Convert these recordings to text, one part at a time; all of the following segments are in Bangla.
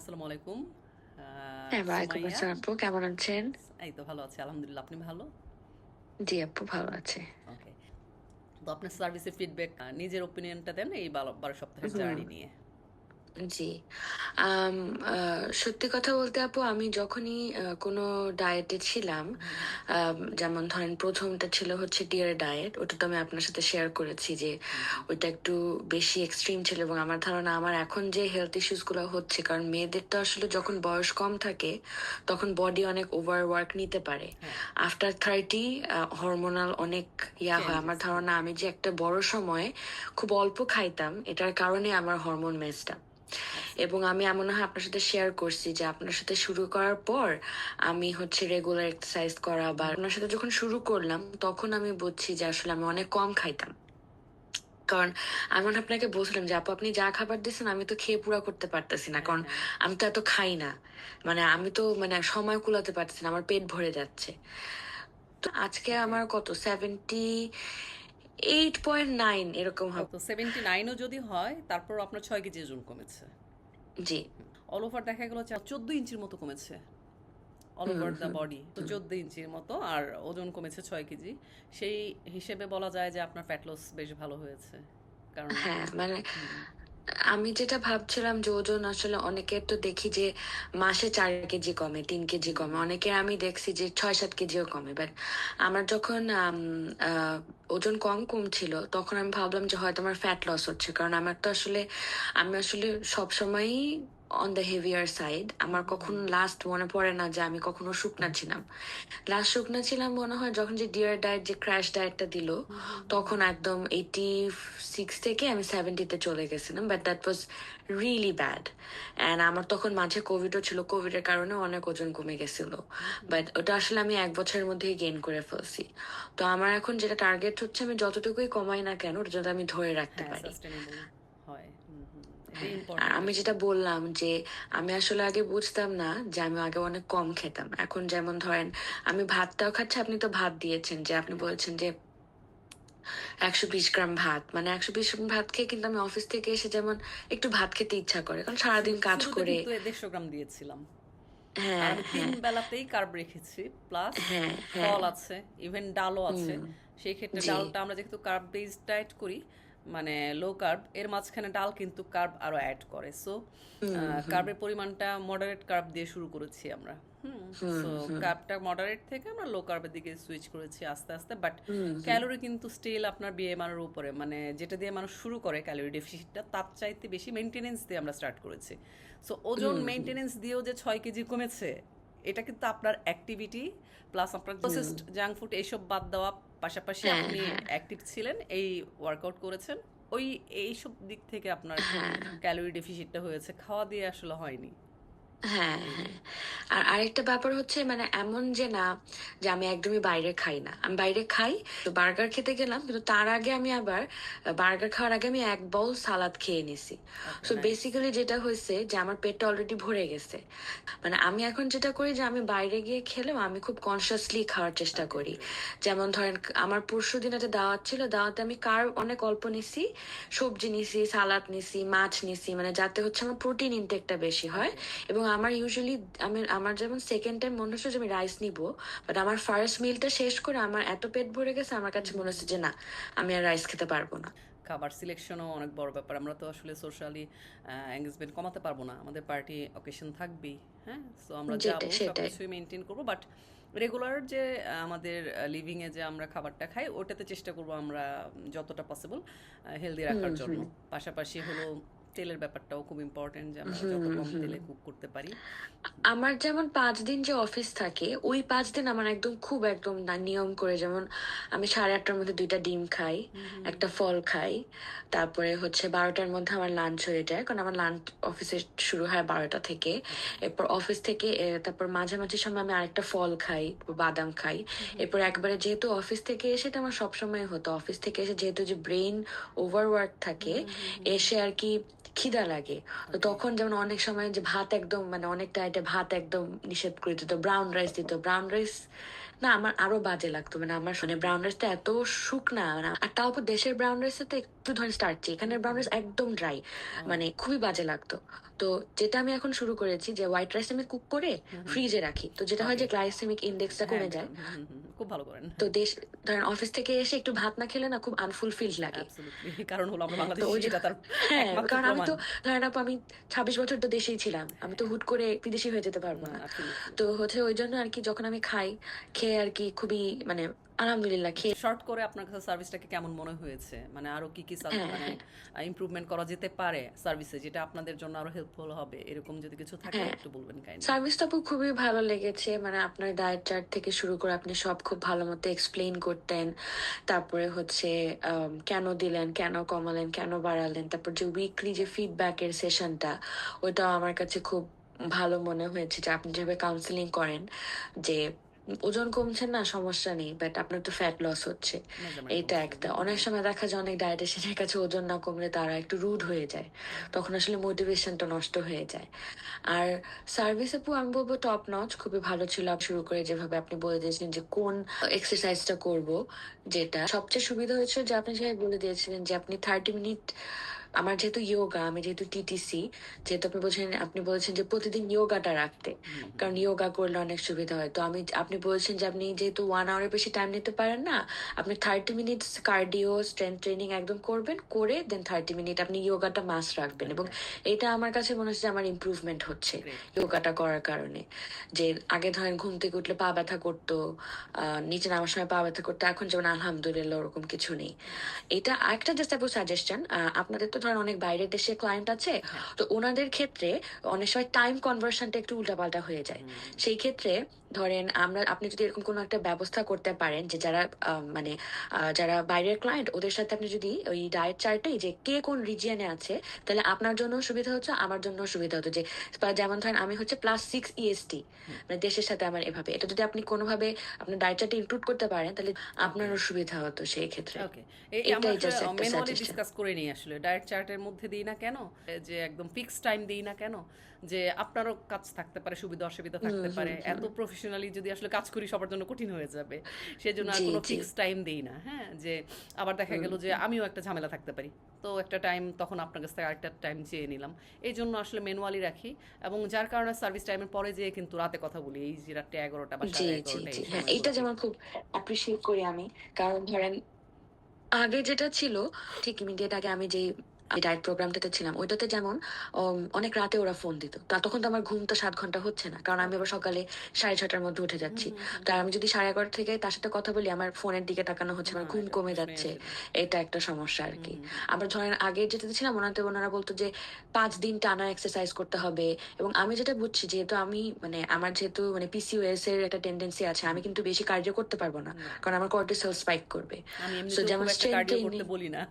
আসসালামু আলাইকুম। হ্যাঁ, ওয়ালাইকুম সুমাইয়া। আসসালাম আপু, কেমন আছেন? এই তো ভালো আছি আলহামদুলিল্লাহ। আপনি ভালো? জি আপু, ভালো আছে। ওকে। তো আপনার সার্ভিসের ফিডব্যাক নিজের ওপিনিয়নটা দেন এই ১২ সপ্তাহের হুম। জার্নি নিয়ে। জি। আম সত্যি কথা বলতে আপু, আমি যখনই কোনো ডায়েটে ছিলাম, যেমন ধরেন ১ম টা ছিল হচ্ছে ডিয়ার ডায়েট। ওটা তো আমি আপনার সাথে শেয়ার করেছি যে হুম, হুম। ওইটা একটু বেশি এক্সট্রিম ছিল, এবং আমার ধারণা আমার এখন যে হেলথ ইস্যুস গুলো হচ্ছে, কারণ মেয়েদের তো আসলে যখন বয়স কম থাকে তখন বডি অনেক ওভারওয়ার্ক নিতে পারে। হ্যাঁ, আফটার 30 হরমোনাল অনেক হয়। আমার চেঞ্জেস। হ্যাঁ। ধারণা আমি যে একটা বড় সময় খুব অল্প খাইতাম, এটার কারণে আমার হরমোন মেজটা। আচ্ছা। এবং আমি এমন হয় আপনার সাথে শেয়ার করছি যে আপনার সাথে শুরু করার পর আমি হচ্ছে রেগুলার এক্সারসাইজ করা, বা আপনার সাথে যখন শুরু করলাম তখন আমি বুঝছি যে আসলে আমি অনেক কম খাইতাম। কারণ আমি মনে হয় আপনাকে বলছিলাম যে আপু, আপনি যা খাবার দিচ্ছেন আমি তো খেয়ে পুরা করতে পারতেছি না, হ্যাঁ, কারণ হ্যাঁ। আমি তো এত খাই না। মানে আমি তো মানে সময় কুলাতে পারতেছি না, আমার পেট ভরে যাচ্ছে। তো আজকে ওকে। আমার কত 78.9 এরকম হবে। তো 79ও যদি হয় তারপর আপনার 6 কেজি ওজন কমেছে। জি। অল ওভার দেখা গেল 14 ইঞ্চির মতো কমেছে। All hmm over the hmm body তো হুম। 14 ইঞ্চির মতো, আর ওজন কমেছে 6 কেজি। সেই হিসেবে বলা যায় যে আপনার ফ্যাট লস বেশ ভালো হয়েছে। কারণ হ্যাঁ, মানে হুম, আমি যেটা ভাবছিলাম যে ওজন আসলে অনেকের তো দেখি যে মাসে 4 কেজি কমে, 3 কেজি হুম, কমে, হুম। অনেকের আমি দেখছি যে 6-7 কেজিও কমে। বাট আমার যখন আহ, ওজন কম ছিল, তখন আমি ভাবলাম যে হয়তো আমার ফ্যাট লস হচ্ছে, কারণ আমার তো আসলে আমি আসলে সবসময়ই অন দ্য হেভিয়ার সাইড। আমার কখন লাস্ট মনে পড়ে না যে আমি কখনো শুকনা ছিলাম। লাস্ট শুকনা ছিলাম মনে হয় যখন যে ডিয়ার ডায়েট, যে ক্র্যাশ ডায়েটটা দিল, তখন একদম 86 থেকে আমি 70-তে চলে গেছিলাম। But that was really bad. And আমার তখন মাঝে কোভিডও ছিল, কোভিডের কারণে অনেক ওজন কমে গেছিল। বাট ওটা আসলে আমি 1 বছরের মধ্যেই গেইন করে ফেলছি। তো আমার এখন যেটা টার্গেট হচ্ছে, আমি যতটুকুই কমাই না কেন ওটা যাতে আমি ধরে রাখতে হ্যাঁ, পারি। সাস্টেনেবল হয়। এটাই হ্যাঁ। আর ইম্পর্টেন্ট আমি যেটা আসলে। বললাম যে আমি আসলে আগে বুঝতাম না যে আমি আগে অনেক কম খেতাম। এখন যেমন ধরেন আমি ভাতটাও খাচ্ছি, আপনি তো ভাত দিয়েছেন যে আপনি হ্যাঁ, বলেছেন যে 120 গ্রাম ভাত, মানে 120 গ্রাম ভাত খেয়ে কিন্তু আমি অফিস থেকে এসে যেমন একটু ভাত খেতে ইচ্ছা করে, কারণ সারাদিন কাজ শুরুতে করে। কিন্তু 150 গ্রাম দিয়েছিলাম। আর হ্যাঁ আমি তিন হ্যাঁ বেলাতেই কার্ব রেখেছি, প্লাস হ্যাঁ হ্যাঁ। ফল আছে, ইভেন ডালও আছে। হুম। সেই ক্ষেত্রে জি। ডালটা আমরা যেহেতু কার্ব বেসড ডায়েট করি, মানে লো কার্ব, এর মাঝখানে ডাল কিন্তু কার্ব আরও অ্যাড করে। সো হুম হুম কার্বের পরিমাণটা মডারেট কার্ব দিয়ে শুরু করেছি আমরা। হুম সো হুম কার্বটা মডারেট থেকে আমরা লো কার্বের দিকে সুইচ করেছি আস্তে আস্তে। বাট হুম হুম ক্যালোরি কিন্তু স্টিল আপনার বিএমআর এর উপরে, মানে যেটা দিয়ে মানুষ শুরু করে ক্যালোরি ডেফিসিটটা, তার চাইতে বেশি মেনটেনেন্স দিয়ে আমরা স্টার্ট করেছি। সো ওজন হুম হুম মেনটেনেন্স দিয়েও যে 6 কেজি কমেছে, এটা কিন্তু আপনার অ্যাক্টিভিটি প্লাস আপনার হুম। প্রসেসড জাঙ্ক ফুড এইসব বাদ দেওয়া, পাশাপাশি হ্যাঁ আপনি হ্যাঁ অ্যাক্টিভ ছিলেন, এই ওয়ার্কআউট করেছেন, ওই এইসব দিক থেকে আপনার হ্যাঁ ক্যালোরি ডেফিসিটটা হয়েছে, খাওয়া দিয়ে আসলে হয়নি। হ্যাঁ এই হ্যাঁ। আর আরেকটা ব্যাপার হচ্ছে, মানে এমন যে না যে আমি একদমই বাইরে খাই না, আমি বাইরে খাই। তো বার্গার খেতে গেলাম, কিন্তু তার আগে আমি আবার বার্গার খাওয়ার আগে আমি এক বাউল সালাদ খেয়ে নিছি। ওকে, সো নাইস। বেসিক্যালি যেটা হয়েছে যে আমার পেটটা অলরেডি ভরে গেছে। মানে আমি এখন যেটা করি যে আমি বাইরে গিয়ে খেলেও আমি খুব কনসিয়াসলি খাওয়ার চেষ্টা ওকে, করি। গুড। যেমন ধরেন আমার পরশু দিন একটা দাওয়াত ছিল, দাওয়াতে আমি অনেক অল্প নিছি, সবজি নিছি, সালাদ নিছি, মাছ নিছি, মানে যাতে হচ্ছে আমার প্রোটিন ইনটেকটা বেশি হয়। ওকে। এবং আমার ইউজুয়ালি আমার যেমন সেকেন্ড টাইম মনে হচ্ছে যে আমি রাইস নিব, বাট আমার ফার্স্ট মিলটা শেষ করে আমার এত পেট ভরে গেছে, আমার কাছে মনে হচ্ছে যে না, আমি আর রাইস খেতে পারবো না। খাবার সিলেকশনও অনেক বড় ব্যাপার। আমরা তো আসলে সোশ্যালি এঙ্গেজমেন্ট কমাতে পারবো না, আমাদের পার্টি অকেশন থাকবেই। হ্যাঁ, সো আমরা যাব, যেটাই সব সেটাই। কিছুই মেনটেন করবো, বাট রেগুলার যে আমাদের লিভিংয়ে যে আমরা খাবারটা খাই ওটাতে চেষ্টা করবো আমরা যতটা পসিবল হেলদি হুম রাখার জন্য। হুম পাশাপাশি হলো তেলের ব্যাপারটাও খুব ইম্পর্টেন্ট, যে আমরা যত হুম কম হুম। তেলে কুক করতে পারি। আমার যেমন 5 দিন যে অফিস থাকে, ওই 5 দিন আমার একদম খুব একদম না নিয়ম করে, যেমন আমি 8:30-টার মধ্যে 2টা ডিম খাই, একটা ফল খাই। তারপরে হচ্ছে 12টার মধ্যে আমার লাঞ্চ হয়ে যায়, কারণ আমার লাঞ্চ অফিসে শুরু হয় 12টা থেকে। ওকে। এরপর অফিস থেকে তারপর মাঝামাঝি সময় আমি আরেকটা ফল খাই, বাদাম খাই। এরপর একবারে যেহেতু অফিস থেকে এসে, এটা আমার সবসময় হতো, অফিস থেকে এসে যেহেতু যে ব্রেন ওভারওয়ার্ক থাকে, এসে আর কি খিদা লাগে। তো ওকে। তখন যেমন অনেক সময় যে ভাত একদম, মানে অনেক ডায়েটে ভাত একদম নিষেধ করে দিত, ব্রাউন রাইস দিত, ব্রাউন রাইস না, আমার আরো বাজে লাগতো। মানে আমার ব্রাউন রাইসটা এত শুকনা, মানে আর তাও আবার দেশের ব্রাউন রাইসে তো একটু ধরেন স্টার্চি, এখানের ব্রাউন রাইস একদম ড্রাই, মানে ও খুবই বাজে লাগতো। তো যেটা আমি এখন শুরু করেছি যে হোয়াইট রাইস আমি কুক করে হুম হুম ফ্রিজে রাখি, তো যেটা হয় ওকে যে গ্লাইসেমিক ইন্ডেক্সটা হ্যাঁ কমে যায়। খুব ভালো করেন তো হ্যাঁ দেশ ধরেন অফিস থেকে এসে একটু ভাত না খেলে না খুব আনফুলফিলড লাগে। অ্যাবসলিউটলি কারণ হলো আমরা তো বাংলাদেশি ওই যে, এটা তার হ্যাঁ, একমাত্র কারণ আমি প্রমাণ তো ধরেন আপু আমি 26 বছর তো দেশেই ছিলাম, আমি তো হ্যাঁ হুট করে বিদেশি হয়ে যেতে পারবো না। অ্যাবসলিউটলি তো হচ্ছে ওই জন্য আর কি যখন আমি খাই, খেয়ে আর কি খুবই মানে আলহামদুলিল্লাহ খেয়ে। শর্ট করে আপনার কাছে সার্ভিসটাকে কেমন মনে হয়েছে মানে আরো কি কি হ্যাঁ, মানে হ্যাঁ, ইমপ্রুভমেন্ট করা যেতে পারে সার্ভিসে যেটা আপনাদের জন্য আরো হেল্পফুল হবে এরকম যদি কিছু থাকে হ্যাঁ, একটু বলবেন কাইন্ডলি সার্ভিসটা আপু খুবই ভালো লেগেছে। মানে আপনার ডায়েট চার্ট থেকে শুরু করে আপনি সব খুব ভালো মতো এক্সপ্লেইন করতেন। তারপরে হচ্ছে কেন দিলেন, কেন কমালেন, কেন বাড়ালেন, তারপর যে উইকলি যে ফিডব্যাকের সেশনটা, ওইটাও আমার কাছে খুব ভালো মনে হয়েছে। যে আপনি যেভাবে কাউন্সিলিং করেন যে ওজন কমছে না সমস্যা নেই, বাট আপনার তো ফ্যাট লস হচ্ছে। মেজারমেন্ট এইটা কমছে একটা, অনেক সময় দেখা যায় অনেক ডায়েটিশিয়ানের কাছে ওজন না কমলে তারা একটু রুড হয়ে যায়, তখন আসলে মোটিভেশনটা নষ্ট হয়ে যায়। আর সার্ভিস আপু আমি বলবো টপ নচ, খুবই ভালো ছিল। শুরু করে যেভাবে আপনি বলে দিয়েছিলেন যে কোন এক্সারসাইজটা করব, যেটা সবচেয়ে সুবিধা হয়েছে যে আপনি যেভাবে বলে দিয়েছিলেন যে আপনি 30 মিনিট, আমার যেহেতু ইয়োগা, আমি যেহেতু টিটিসি, যেহেতু আপনি বলেছেন যে প্রতিদিন ইয়োগাটা রাখতে, হুম হুম কারণ ইয়োগা করলে অনেক সুবিধা হয়। তো আপনি বলেছেন যে আপনি যেহেতু 1 আওয়ারের বেশি টাইম নিতে পারেন না, আপনি 30 মিনিটস কার্ডিও স্ট্রেংথ ট্রেনিং একদম করবেন, করে দেন 30 মিনিট আপনি ইয়োগাটা মাস্ট রাখবেন। এবং হ্যাঁ এটা আমার কাছে মনে হচ্ছে যে আমার ইমপ্রুভমেন্ট হচ্ছে গ্রেট ইয়োগাটা করার কারণে। যে আগে ধরেন ঘুম থেকে উঠলে পা ব্যথা করতো, নিচে নামার সময় পা ব্যথা করতো, এখন যেমন আলহামদুলিল্লাহ ওরকম কিছু নেই। এটা আরেকটা জাস্ট আপু সাজেশন, আপনাদের তো ধরেন অনেক বাইরের দেশে ক্লায়েন্ট আছে, হ্যাঁ তো ওনাদের ক্ষেত্রে অনেক সময় টাইম কনভার্সনটা একটু উল্টাপাল্টা হয়ে যায়। হুম সেই ক্ষেত্রে ধরেন আপনি যদি এরকম কোনো একটা ব্যবস্থা করতে পারেন যে যারা মানে যারা বাইরের ক্লায়েন্ট, ওদের সাথে আপনি যদি ওই ডায়েট চার্টে যে কে কোন রিজিয়নে আছে, তাহলে আপনার জন্য সুবিধা হচ্ছে, আমার জন্য সুবিধা হতো। যে যেমন ধরেন আমি হচ্ছে +6 EST, হুম মানে দেশের সাথে আমার এভাবে, এটা যদি আপনি কোনোভাবে আপনার ডায়েট চার্টে ইনক্লুড করতে পারেন, তাহলে ওকে আপনারও সুবিধা হতো সেই ক্ষেত্রে। ওকে এই আমরা এটাই আসলে জাস্ট একটা ম্যানুয়ালি সাজেশন। ডিসকাস করে নিই আসলে ডায়েট চার্টের মধ্যে দিই না কেন যে একদম ফিক্স টাইম দিই না কেন যে আপনারও কাজ থাকতে পারে সুবিধা অসুবিধা হুম, থাকতে পারে হুম, হুম। এত প্রফেশনালি যদি আসলে কাজ করি সবার জন্য কঠিন হয়ে যাবে সেজন্য আর জি, কোনো জি। ফিক্স টাইম দিই না হ্যাঁ যে আবার দেখা হুম, গেল যে আমিও একটা ঝামেলা থাকতে পারি তো একটা টাইম তখন আপনার কাছ থেকে আরেকটা টাইম চেয়ে নিলাম এই জন্য আসলে ম্যানুয়ালি রাখি এবং যার কারণে সার্ভিস টাইমের পরে যেয়ে কিন্তু রাতে কথা বলি এই যে রাত্রে 11টা বা জি, সাড়ে জি, 11টা জি। এই হ্যাঁ, এইটা সময়গুলোতে যেমন খুব অ্যাপ্রিসিয়েট করি আমি। কারণ ধরেন আগে যেটা ছিল, ঠিক ইমিডিয়েট আগে আমি যেই ডায়েট প্রোগ্রামটাতে ছিলাম, ওইটাতে যেমন অনেক রাতে ওরা ফোন দিত। তখন তো আমার ঘুম তো 7 ঘন্টা হচ্ছে না, কারণ আমি ওকে আবার সকালে 6:30টার মধ্যে উঠে হুম যাচ্ছি। হুম হুম তার আমি যদি 11:30 থেকে তার সাথে কথা বলি, আমার ফোনের দিকে তাকানো হচ্ছে, না আমার ঘুম এটা কমে প্রশ্নই যাচ্ছে। আসে না এটা একটা সমস্যা আর হুম কি। হুম হুম আবার ধরেন আগে যেটাতে ছিলাম, ওনারা বলতো যে 5 দিন টানা এক্সারসাইজ করতে হবে। এবং আমি যেটা বুঝছি, যেহেতু আমি মানে আমার যেহেতু মানে PCOS এর একটা টেন্ডেন্সি আছে, আমি হুম কিন্তু বেশি কার্ডিও করতে পারবো না, না কারণ আমার কর্টিসল স্পাইক করবে। আমি সো এমনিতেও খুব যেমন একটা স্ট্রেংথ কার্ডিও করতে ট্রেনিং। বলি না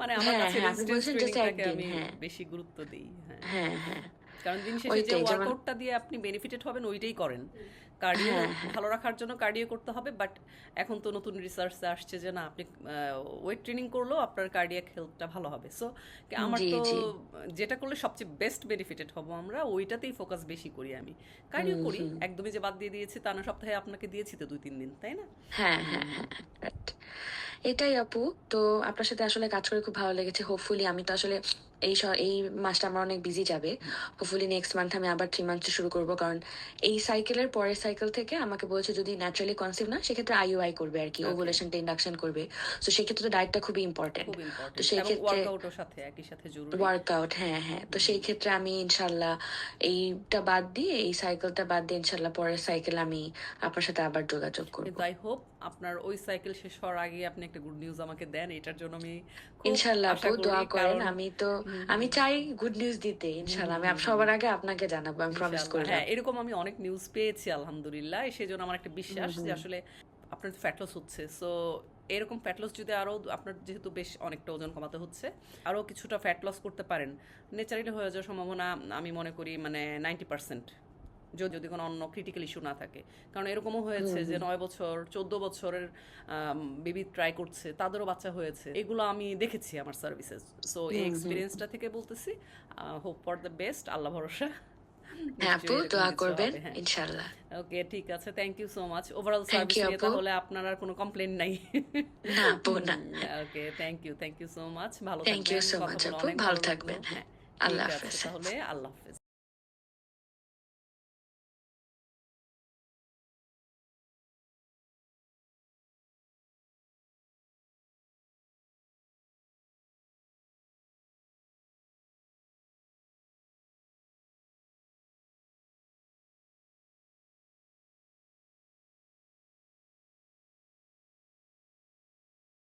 মানে আমার হ্যাঁ, কাছে হ্যাঁ, আপনি রেজিস্ট্যান্স বলছেন জাস্ট ট্রেনিংটাকে একদিন। আমি হ্যাঁ, বেশি গুরুত্ব দিই হ্যাঁ হ্যাঁ, হ্যাঁ, কারণ দিন শেষে যে ওইটাই যেমন। ওয়ার্কআউটটা দিয়ে আপনি বেনিফিটেড হবেন ওইটাই করেন কার্ডিও হ্যাঁ, হ্যাঁ, ভালো রাখার জন্য কার্ডিও করতে হবে বাট এখন তো নতুন রিসার্চ আসছে যে না আপনি ওয়েট ট্রেনিং করলেও আপনার কার্ডিয়াক হেলথটা ভালো হবে সো আমার জি, তো জি। যেটা করলে সবচেয়ে বেস্ট বেনিফিটেড হব আমরা ওইটাতেই ফোকাস বেশি করি আমি কার্ডিও হুম, করি হুম। একদমই যে বাদ দিয়ে দিয়েছি তা না সপ্তাহে আপনাকে দিয়েছি তো 2-3 দিন তাই না হ্যাঁ, হুম হ্যাঁ, হুম হ্যাঁ, রাইট। এটাই আপু। তো আপনার সাথে আসলে কাজ করে খুব ভালো লেগেছে। হোপফুলি আমি তো আসলে এই মাসটা আমার অনেক বিজি যাবে। হুম হোপফুলি নেক্সট মান্থ আমি আবার 3 মান্থে শুরু করব। কারণ এই সাইকেলের পরের সাইকেল থেকে আমাকে বলেছে যদি ন্যাচারালি কনসিভ না, সেক্ষেত্রে IUI করবে আর কি, ওকে ওভুলেশনটা ইন্ডাকশন করবে। সো সেক্ষেত্রে তো ডায়েটটা খুবই ইম্পর্টেন্ট। খুব তো ইম্পর্টেন্ট সেই এবং ক্ষেত্রে ওয়ার্কআউটও সাথে একই সাথে জরুরি ওয়ার্কআউট, হ্যাঁ, হ্যাঁ। তো হুম সেই ক্ষেত্রে আমি ইনশাল্লাহ এইটা বাদ দিয়ে, এই সাইকেলটা বাদ দিয়ে ইনশাল্লাহ পরের সাইকেল আমি আপনার সাথে আবার যোগাযোগ করব। কিন্তু আই হোপ আপনার ওই সাইকেল শেষ হওয়ার আগে আপনি একটা গুড নিউজ আমাকে দেন এটার জন্য আমি খুব ইনশাল্লাহ আশা আপু, করি দোয়া করেন। কারণ আমি হুম আমি হুম চাই গুড নিউজ দিতে। হুম ইনশাল্লাহ হুম আমি হুম হুম সবার আগে আপনাকে জানাবো, আমি প্রমিস ইনশাআল্লাহ করলাম। হ্যাঁ এরকম আমি অনেক নিউজ পেয়েছি আলহামদুলিল্লাহ সেজন্য আমার একটা হুম, বিশ্বাস যে হুম। আসলে আপনার ফ্যাট লস হচ্ছে সো এরকম ফ্যাট লস যদি আরও আপনার যেহেতু বেশ অনেকটা ওজন কমাতে হচ্ছে আরও কিছুটা ফ্যাট লস করতে পারেন ন্যাচারালি হয়ে যাওয়ার সম্ভাবনা আমি মনে করি মানে 90% যদি কোনো অন্য ক্রিটিক্যাল ইস্যু না থাকে কারণ এরকমও হয়েছে হুম, যে হুম। 9 বছর 14 বছরের বেবি ট্রাই করছে তাদেরও বাচ্চা হয়েছে এগুলো আমি দেখেছি আমার সার্ভিসেস সো এই হুম, হুম। এক্সপিরিয়েন্সটা থেকে বলতেছি হোপ ফর দ্য বেস্ট আল্লাহ ভরসা হ্যাঁ নিশ্চয়ই আপু, এরকম দোয়া কিছু করবেন হবে, হ্যাঁ। ইনশাল্লাহ। ওকে, ঠিক আছে, thank you so much. Overall thank service you নিয়ে আপু। তাহলে আপনার আর কোনো কমপ্লেন নাই। না আপু, না। ওকে, থ্যাংক ইউ সো মাচ, ভালো থ্যাংক ইউ থাকবেন, সো কথা মাচ বলে আপু, অনেক ভালো ভালো লাগলো, থাকবেন। হ্যাঁ, হ্যাঁ। ঠিক আল্লাহ আছে হাফেজ। তাহলে, আল্লাহ হাফেজ।